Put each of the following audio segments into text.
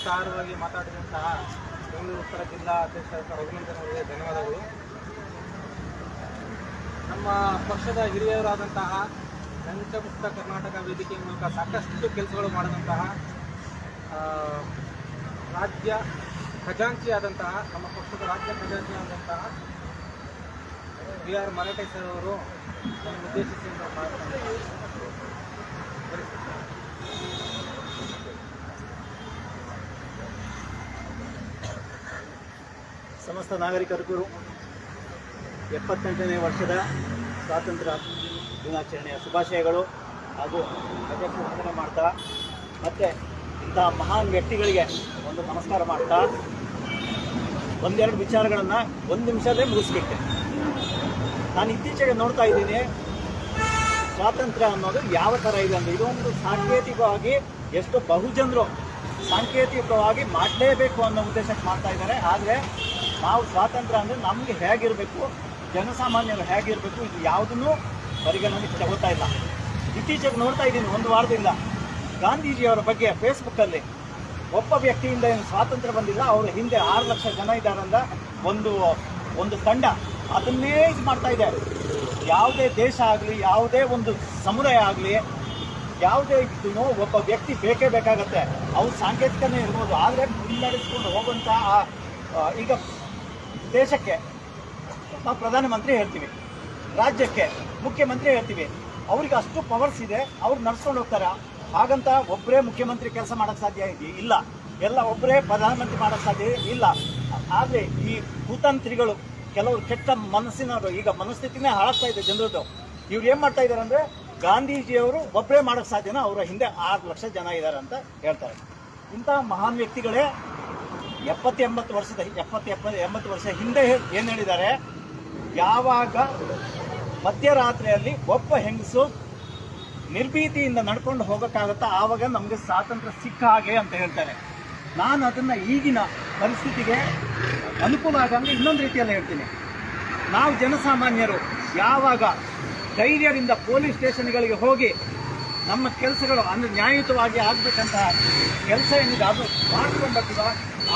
ವಿಸ್ತಾರವಾಗಿ ಮಾತಾಡಿದಂತಹ ಬೆಂಗಳೂರು ಉತ್ತರ ಜಿಲ್ಲಾ ಅಧ್ಯಕ್ಷ ರಘುನಂದನ್ ಅವರಿಗೆ ಧನ್ಯವಾದಗಳು. ನಮ್ಮ ಪಕ್ಷದ ಹಿರಿಯರಾದಂತಹ ಲಂಚಮುಕ್ತ ಕರ್ನಾಟಕ ವೇದಿಕೆ ಮೂಲಕ ಸಾಕಷ್ಟು ಕೆಲಸಗಳು ಮಾಡಿದಂತಹ ರಾಜ್ಯ ಖಜಾಂಚಿಯಾದಂತಹ ನಮ್ಮ ಪಕ್ಷದ ರಾಜ್ಯ ಖಜಾಂಚಿಯಾದಂತಹ BR ಮರಾಠೆ ಸರ್ ಅವರು ಉದ್ದೇಶಿಸಿ ಸಮಸ್ತ ನಾಗರಿಕರಿಗೂ 78ನೇ ವರ್ಷದ ಸ್ವಾತಂತ್ರ್ಯ ದಿನಾಚರಣೆಯ ಶುಭಾಶಯಗಳು ಹಾಗೂ ಅಧ್ಯಕ್ಷ ವಂದನೆ ಮಾಡ್ತಾ ಮತ್ತು ಇಂತಹ ಮಹಾನ್ ವ್ಯಕ್ತಿಗಳಿಗೆ ಒಂದು ನಮಸ್ಕಾರ ಮಾಡ್ತಾ ಒಂದೆರಡು ವಿಚಾರಗಳನ್ನು ಒಂದು ನಿಮಿಷದಲ್ಲೇ ಮುಗಿಸ್ಬಿಟ್ಟೆ. ನಾನು ಇತ್ತೀಚೆಗೆ ನೋಡ್ತಾ ಇದ್ದೀನಿ ಸ್ವಾತಂತ್ರ್ಯ ಅನ್ನೋದು ಯಾವ ಥರ ಇದೆ ಅಂದರೆ ಇದೊಂದು ಸಾಂಕೇತಿಕವಾಗಿ ಎಷ್ಟು ಬಹುಜನರು ಸಾಂಕೇತಿಕವಾಗಿ ಮಾಡಲೇಬೇಕು ಅನ್ನೋ ಉದ್ದೇಶಕ್ಕೆ ಮಾಡ್ತಾ ಇದ್ದಾರೆ. ಆದರೆ ನಾವು ಸ್ವಾತಂತ್ರ್ಯ ಅಂದರೆ ನಮಗೆ ಹೇಗಿರಬೇಕು, ಜನಸಾಮಾನ್ಯರು ಹೇಗಿರಬೇಕು, ಇದು ಯಾವುದನ್ನೂ ಪರಿಗಣನೆಗೆ ತಗೋತಾ ಇಲ್ಲ. ಇತ್ತೀಚೆಗೆ ನೋಡ್ತಾ ಇದ್ದೀನಿ ಒಂದು ವಾರದಿಂದ ಗಾಂಧೀಜಿಯವರ ಬಗ್ಗೆ ಫೇಸ್ಬುಕ್ಕಲ್ಲಿ ಒಬ್ಬ ವ್ಯಕ್ತಿಯಿಂದ ಏನು ಸ್ವಾತಂತ್ರ್ಯ ಬಂದಿಲ್ಲ, ಅವರ ಹಿಂದೆ 6 ಲಕ್ಷ ಜನ ಇದ್ದಾರಂದ ಒಂದು ತಂಡ ಅದನ್ನೇ ಇದು ಮಾಡ್ತಾ ಇದೆ. ಯಾವುದೇ ದೇಶ ಆಗಲಿ, ಯಾವುದೇ ಒಂದು ಸಮುದಾಯ ಆಗಲಿ, ಯಾವುದೇ ಇದನ್ನು ಒಬ್ಬ ವ್ಯಕ್ತಿ ಬೇಕೇ ಬೇಕಾಗತ್ತೆ. ಅವ್ರು ಸಾಂಕೇತಿಕನೇ ಇರ್ಬೋದು, ಆದರೆ ಮುನ್ನಡೆಸ್ಕೊಂಡು ಹೋಗುವಂಥ ಈಗ ದೇಶಕ್ಕೆ ನಾವು ಪ್ರಧಾನಮಂತ್ರಿ ಹೇಳ್ತೀವಿ, ರಾಜ್ಯಕ್ಕೆ ಮುಖ್ಯಮಂತ್ರಿ ಹೇಳ್ತೀವಿ, ಅವ್ರಿಗೆ ಅಷ್ಟು ಪವರ್ಸ್ ಇದೆ, ಅವ್ರು ನಡ್ಸ್ಕೊಂಡು ಹೋಗ್ತಾರೆ. ಹಾಗಂತ ಒಬ್ಬರೇ ಮುಖ್ಯಮಂತ್ರಿ ಕೆಲಸ ಮಾಡೋಕ್ಕೆ ಸಾಧ್ಯ ಇಲ್ಲ, ಎಲ್ಲ ಒಬ್ಬರೇ ಪ್ರಧಾನಮಂತ್ರಿ ಮಾಡೋಕ್ಕೆ ಸಾಧ್ಯ ಇಲ್ಲ. ಆದರೆ ಈ ಕುತಂತ್ರಿಗಳು, ಕೆಲವರು ಕೆಟ್ಟ ಮನಸ್ಸಿನವರು, ಈಗ ಮನಸ್ಥಿತಿನೇ ಹಾಳಾಗ್ತಾ ಇದೆ ಜನರದ್ದು. ಇವ್ರು ಏನು ಮಾಡ್ತಾ ಇದ್ದಾರೆ ಅಂದರೆ ಗಾಂಧೀಜಿಯವರು ಒಬ್ಬರೇ ಮಾಡೋಕ್ಕೆ ಸಾಧ್ಯನ, ಅವರ ಹಿಂದೆ 6 ಲಕ್ಷ ಜನ ಇದ್ದಾರೆ ಅಂತ ಹೇಳ್ತಾರೆ. ಇಂಥ ಮಹಾನ್ ವ್ಯಕ್ತಿಗಳೇ 70-80 ವರ್ಷ ಹಿಂದೆ ಏನು ಹೇಳಿದ್ದಾರೆ, ಯಾವಾಗ ಮಧ್ಯರಾತ್ರಿಯಲ್ಲಿ ಒಬ್ಬ ಹೆಂಗಸು ನಿರ್ಭೀತಿಯಿಂದ ನಡ್ಕೊಂಡು ಹೋಗೋಕ್ಕಾಗತ್ತಾ ಆವಾಗ ನಮಗೆ ಸ್ವಾತಂತ್ರ್ಯ ಸಿಕ್ಕ ಹಾಗೆ ಅಂತ ಹೇಳ್ತಾರೆ. ನಾನು ಅದನ್ನು ಈಗಿನ ಪರಿಸ್ಥಿತಿಗೆ ಅನುಕೂಲ ಆಗಂಗೆ ಇನ್ನೊಂದು ರೀತಿಯಲ್ಲಿ ಹೇಳ್ತೀನಿ. ನಾವು ಜನಸಾಮಾನ್ಯರು ಯಾವಾಗ ಧೈರ್ಯದಿಂದ ಪೊಲೀಸ್ ಸ್ಟೇಷನ್ಗಳಿಗೆ ಹೋಗಿ ನಮ್ಮ ಕೆಲಸಗಳು ಅಂದರೆ ನ್ಯಾಯಯುತವಾಗಿ ಆಗಬೇಕಂತ ಕೆಲಸ ಏನಿದೆ ಅದು ಮಾಡ್ಕೊಂಡ್ಬರ್ತೀವ,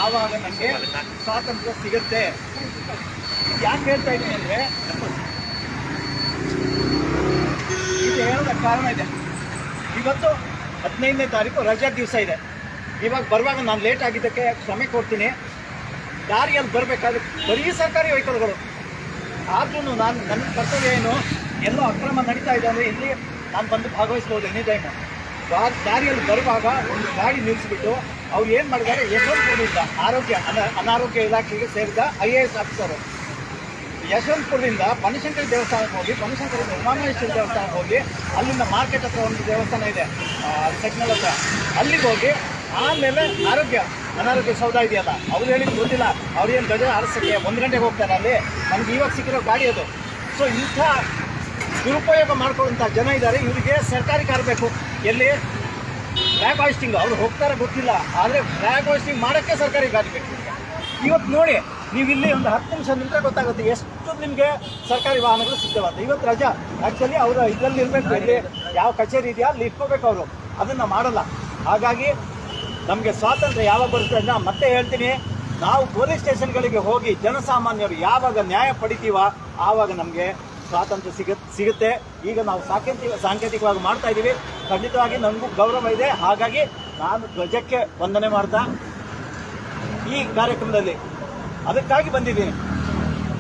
ಆವಾಗ ನಮಗೆ ಸ್ವಾತಂತ್ರ್ಯ ಸಿಗುತ್ತೆ. ಯಾಕೆ ಹೇಳ್ತಾ ಇದ್ದೀನಿ ಅಂದರೆ ಇದು ಹೇಳೋದಕ್ಕೆ ಕಾರಣ ಇದೆ. ಇವತ್ತು 15ನೇ ತಾರೀಕು ರಜಾ ದಿವಸ ಇದೆ. ಇವಾಗ ಬರುವಾಗ ನಾನು ಲೇಟ್ ಆಗಿದ್ದಕ್ಕೆ ಕ್ಷಮೆ ಕೊಡ್ತೀನಿ. ದಾರಿಯಲ್ಲಿ ಬರಬೇಕಾದ್ರೆ ಬರೀ ಸರ್ಕಾರಿ ವೆಹಿಕಲ್ಗಳು, ಆದ್ರೂ ನನ್ನ ಕರ್ತವ್ಯ ಏನು, ಎಲ್ಲೋ ಅಕ್ರಮ ನಡೀತಾ ಇದೆ ಅಂದರೆ ಇಲ್ಲಿ ನಾನು ಬಂದು ಭಾಗವಹಿಸ್ಬೋದು ಎನಿ ಟೈಮು. ದಾರಿಯಲ್ಲಿ ಬರುವಾಗ ಒಂದು ಗಾಡಿ ನಿಲ್ಲಿಸ್ಬಿಟ್ಟು ಅವ್ರು ಏನು ಮಾಡಿದ್ದಾರೆ, ಯಶವಂತಪುರದಿಂದ ಅನಾರೋಗ್ಯ ಇಲಾಖೆಗೆ ಸೇರಿದ IAS ಆಫೀಸರು ಯಶವಂತಪುರದಿಂದ ಬನಶಂಕರಿ ದೇವಸ್ಥಾನಕ್ಕೆ ಹೋಗಿ, ಬನಶಂಕರಿಂದ ಉಮಾಮಹೇಶ್ವರಿ ದೇವಸ್ಥಾನಕ್ಕೆ ಹೋಗಿ, ಅಲ್ಲಿಂದ ಮಾರ್ಕೆಟ್ ಹತ್ರ ಒಂದು ದೇವಸ್ಥಾನ ಇದೆ ಸೆಗ್ನಲ್ ಹತ್ರ, ಅಲ್ಲಿಗೆ ಹೋಗಿ ಆಮೇಲೆ ಅನಾರೋಗ್ಯ ಸೌಧ ಇದೆಯಲ್ಲ, ಅವ್ರು ಹೇಳಿದ್ದು ಗೊತ್ತಿಲ್ಲ, ಅವ್ರು ಏನು ಧ್ವಜ ಆರಿಸೋಕ್ಕೆ 1 ಗಂಟೆಗೆ ಹೋಗ್ತಾರೆ. ಅಲ್ಲಿ ನಮ್ಗೆ ಇವಾಗ ಸಿಕ್ಕಿರೋ ಗಾಡಿ ಅದು. ಸೊ ಇಂಥ ದುರುಪಯೋಗ ಮಾಡ್ಕೊಳ್ಳೋಂಥ ಜನ ಇದ್ದಾರೆ. ಇವರಿಗೆ ಸರ್ಕಾರಿ ಕಾರ್ ಬೇಕು. ಎಲ್ಲಿ ಫ್ಲ್ಯಾಗ್ ಹಾಯಿಸ್ಟಿಂಗ್ ಅವ್ರು ಹೋಗ್ತಾರೆ ಗೊತ್ತಿಲ್ಲ, ಆದರೆ ಫ್ಲ್ಯಾಗ್ ಹಾಯಿಸ್ಟಿಂಗ್ ಮಾಡೋಕ್ಕೆ ಸರ್ಕಾರಿ ಗಾಡಿ ಬೇಕು. ಇವತ್ತು ನೋಡಿ, ನೀವು ಇಲ್ಲಿ ಒಂದು 10 ನಿಮಿಷ ನಿಂತರೆ ಗೊತ್ತಾಗುತ್ತೆ ಎಷ್ಟು ನಿಮಗೆ ಸರ್ಕಾರಿ ವಾಹನಗಳು ಸಿಗ್ತವಂತ. ಇವತ್ತು ರಜಾ, ಆ್ಯಕ್ಚುಲಿ ಅವರು ಇದರಲ್ಲಿ ಇರಬೇಕು, ಇಲ್ಲಿ ಯಾವ ಕಚೇರಿ ಇದೆಯಾ ಅಲ್ಲಿ ಇಟ್ಕೋಬೇಕು, ಅವರು ಅದನ್ನು ಮಾಡಲ್ಲ. ಹಾಗಾಗಿ ನಮಗೆ ಸ್ವಾತಂತ್ರ್ಯ ಯಾವಾಗ ಬರುತ್ತೆ ಅಂತ ಮತ್ತೆ ಹೇಳ್ತೀನಿ, ನಾವು ಪೊಲೀಸ್ ಸ್ಟೇಷನ್ಗಳಿಗೆ ಹೋಗಿ ಜನಸಾಮಾನ್ಯರು ಯಾವಾಗ ನ್ಯಾಯ ಪಡಿತೀವ ಆವಾಗ ನಮಗೆ ಸ್ವಾತಂತ್ರ್ಯ ಸಿಗುತ್ತೆ. ಈಗ ನಾವು ಸಾಂಕೇತಿಕವಾಗಿ ಮಾಡ್ತಾ ಇದ್ದೀವಿ. ಖಂಡಿತವಾಗಿ ನನಗೂ ಗೌರವ ಇದೆ. ಹಾಗಾಗಿ ನಾನು ಧ್ವಜಕ್ಕೆ ವಂದನೆ ಮಾಡ್ತಾ ಈ ಕಾರ್ಯಕ್ರಮದಲ್ಲಿ ಅದಕ್ಕಾಗಿ ಬಂದಿದ್ದೀನಿ.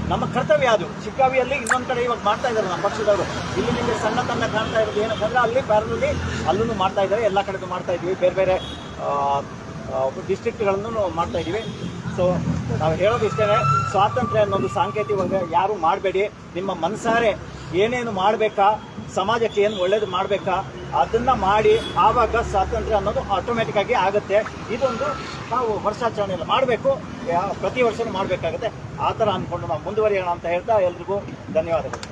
ನಮ್ಮ ಕರ್ತವ್ಯ ಅದು. ಶಿಗ್ಗಾವಿಯಲ್ಲಿ ಇನ್ನೊಂದು ಕಡೆ ಇವಾಗ ಮಾಡ್ತಾ ಇದ್ದಾರೆ ನಮ್ಮ ಪಕ್ಷದವರು. ಇಲ್ಲಿ ನಿಮಗೆ ಸಣ್ಣ ಕಾಣ್ತಾ ಇರೋದು ಏನಕ್ಕಂದ್ರೆ ಅಲ್ಲಿ ಪ್ಯಾರಲಲ್ಲಿ ಅಲ್ಲೂ ಮಾಡ್ತಾ ಇದ್ದಾರೆ, ಎಲ್ಲ ಕಡೆಗೂ ಮಾಡ್ತಾ ಇದ್ದೀವಿ, ಬೇರೆ ಬೇರೆ ಡಿಸ್ಟ್ರಿಕ್ಟ್ಗಳನ್ನು ಮಾಡ್ತಾ ಇದ್ದೀವಿ. ಸೊ ನಾವು ಹೇಳೋದು ಇಷ್ಟೇ, ಸ್ವಾತಂತ್ರ್ಯ ಅನ್ನೋದು ಸಾಂಕೇತಿಕವಾಗಿ ಯಾರೂ ಮಾಡಬೇಡಿ. ನಿಮ್ಮ ಮನಸಾರೆ ಏನೇನು ಮಾಡಬೇಕಾ, ಸಮಾಜಕ್ಕೆ ಏನು ಒಳ್ಳೇದು ಮಾಡಬೇಕಾ ಅದನ್ನು ಮಾಡಿ, ಆವಾಗ ಸ್ವಾತಂತ್ರ್ಯ ಅನ್ನೋದು ಆಟೋಮೆಟಿಕ್ಕಾಗಿ ಆಗುತ್ತೆ. ಇದೊಂದು ನಾವು ವರ್ಷಾಚರಣೆಯಲ್ಲಿ ಮಾಡಬೇಕು, ಪ್ರತಿ ವರ್ಷವೂ ಮಾಡಬೇಕಾಗುತ್ತೆ. ಆ ಥರ ಅಂದ್ಕೊಂಡು ನಾವು ಮುಂದುವರಿಯೋಣ ಅಂತ ಹೇಳ್ತಾ ಎಲ್ರಿಗೂ ಧನ್ಯವಾದಗಳು.